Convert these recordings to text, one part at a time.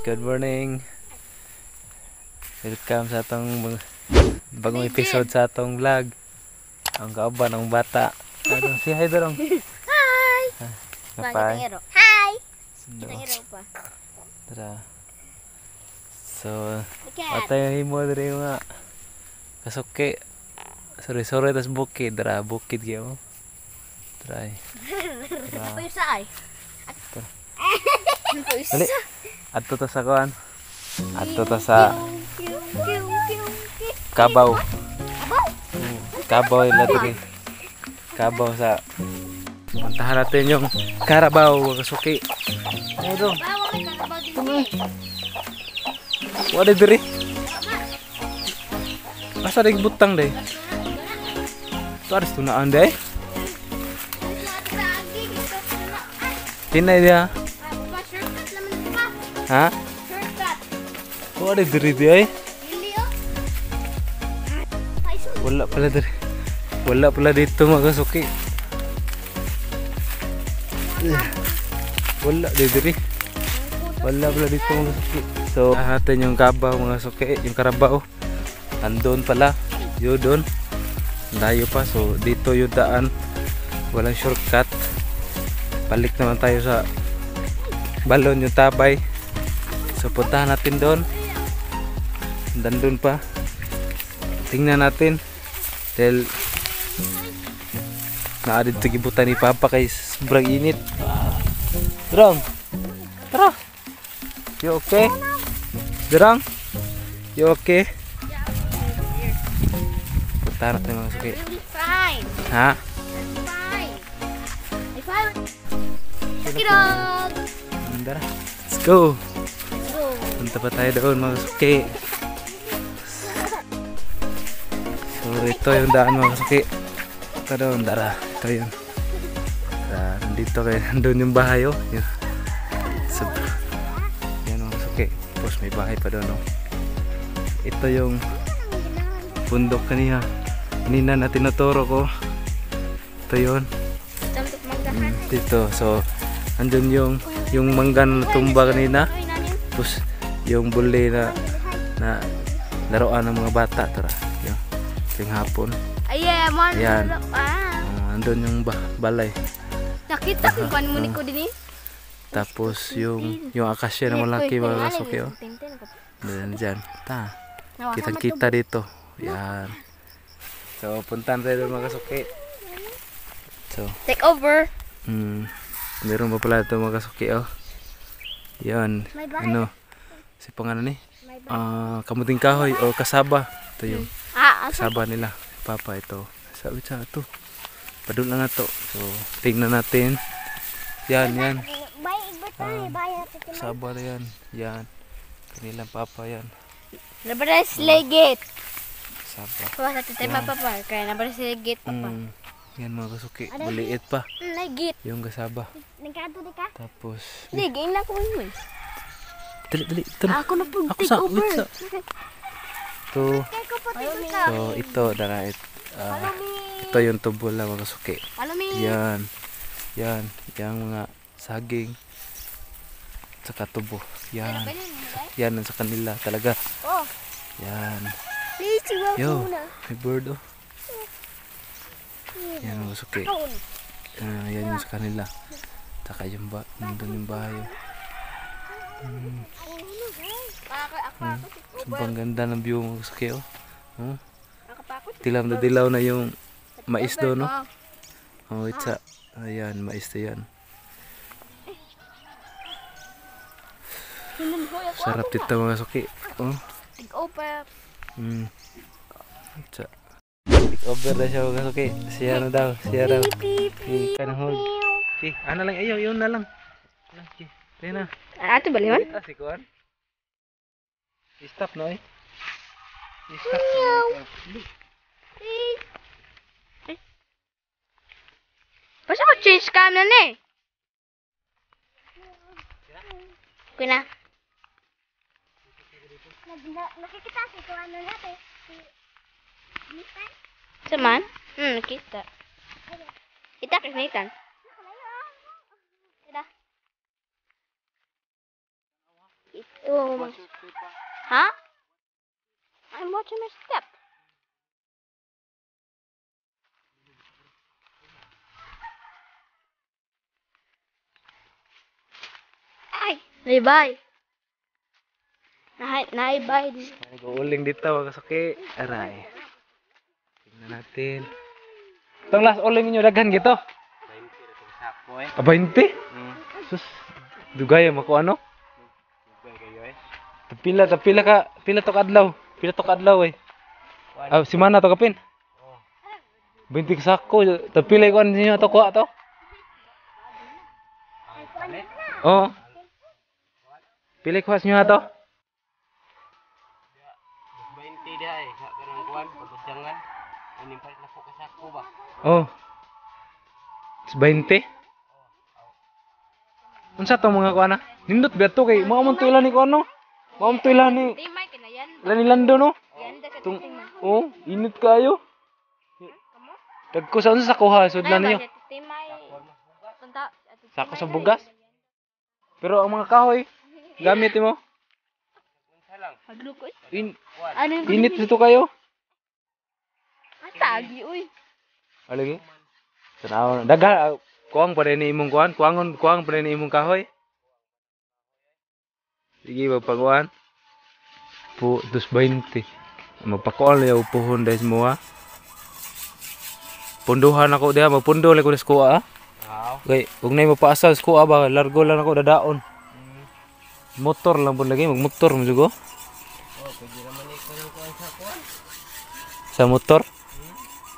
good morning. Welcome sa atong bagong episode sa atong vlog. Ang kauban ng bata. Ano, si hi darong. Hi. Napay. Hi. Sundo. Pa. Tara. So, atay himo diri nga kasuke. Sorry tas bukid, dara bukid gyud. Try. Apa yung saay? Dali. Adto ta sa kuan. Adto ta sa Kabaw. Kabaw ila diri. Kabaw sa puntahan natin yung Karabaw kasuki. Ayun. Wala diri. Asa rig butang day? Tuaris tunaan day. Tinay dia. Ha? Wala diri day. Wala pala diri. Wala pala dito magasuki. Wala diri. Wala pala dito magasuki. So, natin yung Kabaw mga suki, yung Karabaw. Andun pala. Yun doon. Layo pa. So, dito yung daan. Walang shortcut. Balik naman tayo sa balon yung tabay. So, puntahan natin doon. Dandun pa. Tingnan natin. Dahil naadid ito gibutan ni Papa kay sobrang init. Drang! Tara! You okay? Drang! You okay? Punta natin mga suki. Fine. Ha? Fine. Check it out. Tara. Let's go! Go. Punta pa tayo doon mga suki. So ito yung daan mga suki. Ito doon, dara. Ito yun. Nandito kayo, nandun yung bahay oh. Yan. So, yan mga suki. Tapos may bahay pa doon oh. Ito yung bundok kanina. Kanina na tinuturo ko. Ito yun. Dito. So, andun yung manggan na tumba kanina. Tapos yung buli na laruan ng mga bata. Tara. Yan. Yung hapon. Ayan. Andun yung balay. Nakita ko kung ano ko din eh. Tapos yung akasya na malaki mga kasuki oh. Dyan. Kita dito. Yan. So puntahan tayo doon mga kasuki. So Take over. meron pa pala ito mga kasuki oh. Yan. Ano? Si pang ano ni? Kamuting kahoy o kasaba. Ito yung kasaba nila. Papa ito. Sabi sa ito. Padul na to. So tingnan natin. Yan. Kasaba na yan. Yan. Kanilang papa yan. Nabaras legit. Kasaba. Kuha sa titay papa. Kaya nabaras legit papa. Yan mga kasuki. Maliit pa. Legit. Yung kasaba. Nagkato di ka? Tapos. Ligay na ko mo. Dali. Ako na po take Ako over. So ito dara ito yung tubo lang mga kasuki. Yan. Yang mga saging. Saka tubo. Yan. Yan ang sa kanila talaga. Yan. Yo, may bird oh. Yan mga kasuki. Yan yung sa kanila. Saka yung nandun yung bahay. Sobrang ganda ng view mga kasuki oh. Dilaw na yung mais doon no. Oh, itsa. Ayan, mais na yan. Sarap dito mga suki. Oh. Take over. Itsa. Take over na siya mga suki. Siya na daw. Kanang hold. Ano lang, ayaw, yun na lang. Tayo na. Ito ba liwan? Si Kuan. I-stop no eh. I-stop. Basta ko change cam na eh. Okay na. Nakikita si Kuan na natin. Saman? Nakita. Kita kay Nathan. Ito. Ha? I'm watching my step. Ay, naibay. Naibay. Nag-uuling dito, mga kasuki. Aray. Tingnan natin. Itong last uling ninyo, daghan gitu. 20 na 20? Sus, dugay mo ano? Pila to kadlaw. Pila to kadlaw eh. Ah, si mana to kapin? 20 ka sako. Tapila ko ninyo to kuha to. Oh. Pila kuha ninyo to? 20 dia sa kanang kuan pagjangan ini palit na ko sako ba. Oh. 20. Unsa to mga kuana? Nindot biadto kay mao man to ilan ni kuano? Mao man to ilan ni Timay ka na yan. ilan ni Lando no? Ganda ka Tung timay. oh, init kayo. Dagko sa unsa sa kuha sud na niyo. Timay. Punta. Sako sa bugas. Pero ang mga kahoy gamit mo. Magluko. Ano yung init dito kayo? Tagi, uy. Alagi. Tanaw daga kuang pa rin ni imong kuan, kuang pa rin ni imong kahoy. Sige magpakuan. Po 220. Magpakuan lang yung upuhon dahil mo ha. Punduhan ako diha, magpundo lang ko sa kuha ha. Okay, huwag na yung mapaasal sa kuha ba, largo lang ako dadaon. Motor lang po lagi, magmotor mo sugo. Sa motor?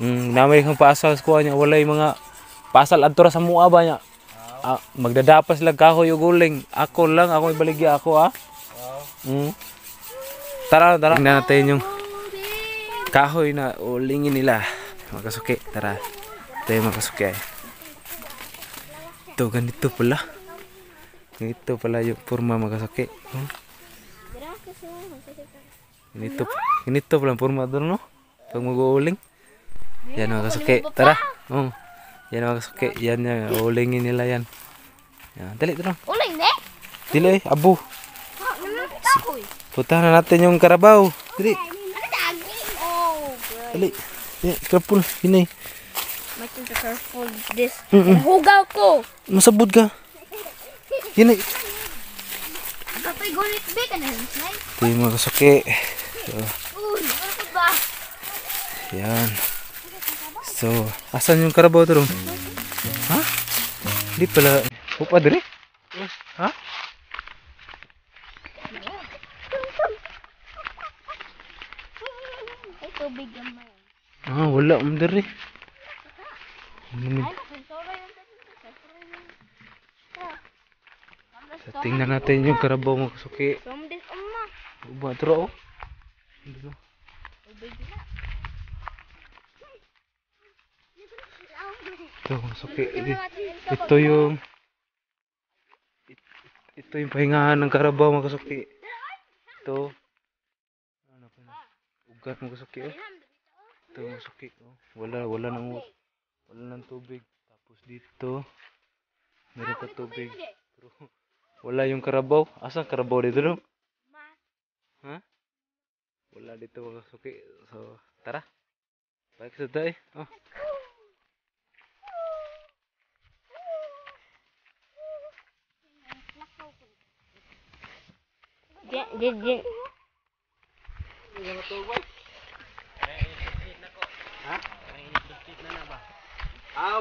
Namay kang paasal sa kuha niya, wala yung mga pasal adto ra sa mua ba niya. Magdadapas lang kahoy o guling. Ako lang, ako ibaligya ako ha. Tara. Tingnan natin yung kahoy na ulingin nila. Makasuki, tara. Ito yung makasuki ay. Ito, ganito pala. Ganito pala yung purma makasuki. Ganito pala ang purma doon no? Pag mag-uuling. Yan makasuki, tara. Yan makasuki, yan yung ulingin nila yan. Yan, dali ito. Uling, ne? Dili, abo. Takoy. Puntahan na natin yung karabaw. Dali, Oh, dali. Yeah, careful, hinay. my things are careful this. Hugaw ko. Masabod ka. Hinay. Kapay gunit ba ka na? Ito yung makasuki. So, Uy, ano ba? yan. So, asan yung karabaw ito ron? Ha? Hindi pala. Upa dire? Ha? Ay, tubig gamay. Wala mo dire. So, tingnan natin yung karabaw makasuki. From this umma. Uba ito ro. Ito makasuki. Ito yung pahingahan ng karabaw makasuki. Ito. Ano pa na? Ugat makasuki oh. Ito makasuki oh. Wala nang tubig. Tapos dito meron pa tubig. Pero wala yung karabaw. Asan karabaw dito no? Ha? Wala dito makasuki. So tara. Balik sa tayo. Oh. Jen.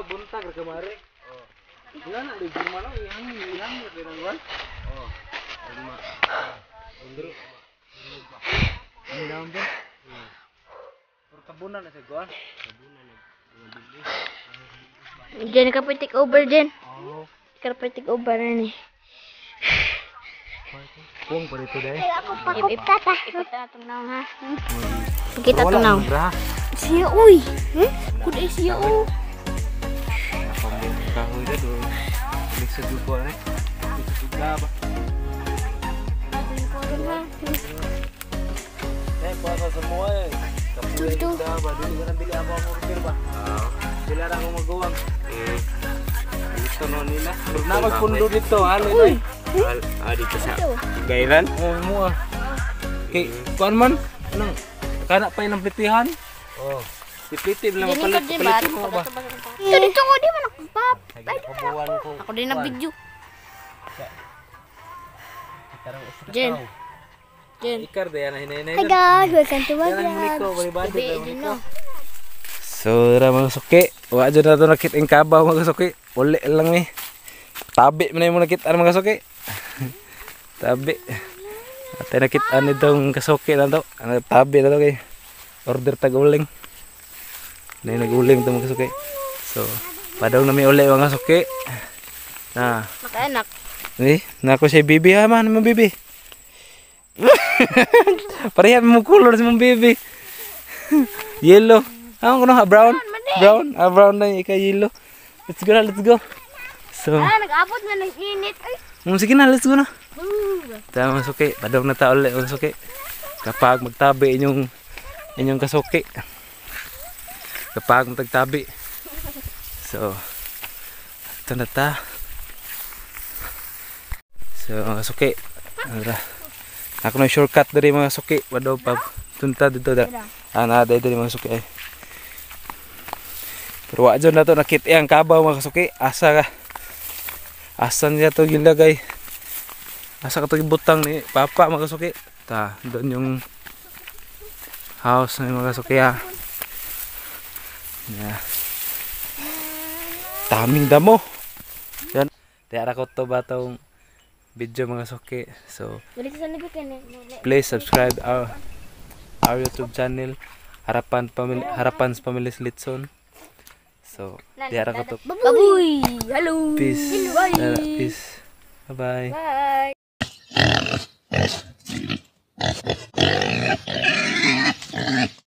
Buntag ra kamari. Ilan na di gumano ilang dirangwan. Undro. Ang number. Tabunan na sa kuan. Jen ka take over Jen. Ka take over na ni. Kuang pa dito dai. Ipita na naong ha. Kita tunaw. Siya uy. Kuday siya oh. Pambing kahoy dito. Balik sa dugo na. Sa ba? Pasa semua eh. Kapuya kita ba? Dili ka nang bili ako ang order ba? Sila ra ko magawang. Dito no nila. Na magpundo dito halo. Uy. dito sa Gailan. Oh, mo ah. Kay kuan man nang kana pa ng plitihan. Oh. Pipiti lang Dinig palit ko di ba? mo ba? Dito ko di man ako pap. Kabuan ko. Ako din ang video. Tarang usa. Jen. Jen. Ikar de ana hinay-hinay. Hi guys, welcome to my Yan ang ko, balibado Gabi din no. So, ra mga suki. Wa jud na to nakit ing kabaw mga suki. Uli lang ni. Tabi man mo nakita mga suki. Tabi. Ate nakita ni dong kasuki na to. Ano tabi na to kay order tag uling. Nay naguling to mga suki. So, padaw na may uli mga suki. Na, Makaanak. nako si bibi ha man mo bibi. Pareha mo color sa mong bibi. Yellow. Ano ko na brown? Brown? Brown na ika yellow. Let's go na, let's go. So, Nag-abot na ng init. Ay. sige na, let's go na. Tama suki, padaw na ta ulit ang suki. Kapag magtabi inyong kasuki. Kapag magtabi. So, ito na ta. So, mga suki. Ako na shortcut dari mga suki. Wadaw pa tunta dito da. Ana dito mga suki ay. Pero wa jud na to nakit ang kabaw mga suki. Asa ka? Asan niya to gilagay? Asa ka to gibutang ni papa mga suki? Ta, doon yung house ng mga suki ha. Yeah. Taming damo. Yan. Tiara ko to ba tong video mga suki. So, please subscribe our YouTube channel Harapan's Family Litson. So, tiara ko to. Baboy. Hello. Peace. Bye. Peace. Bye bye. Bye.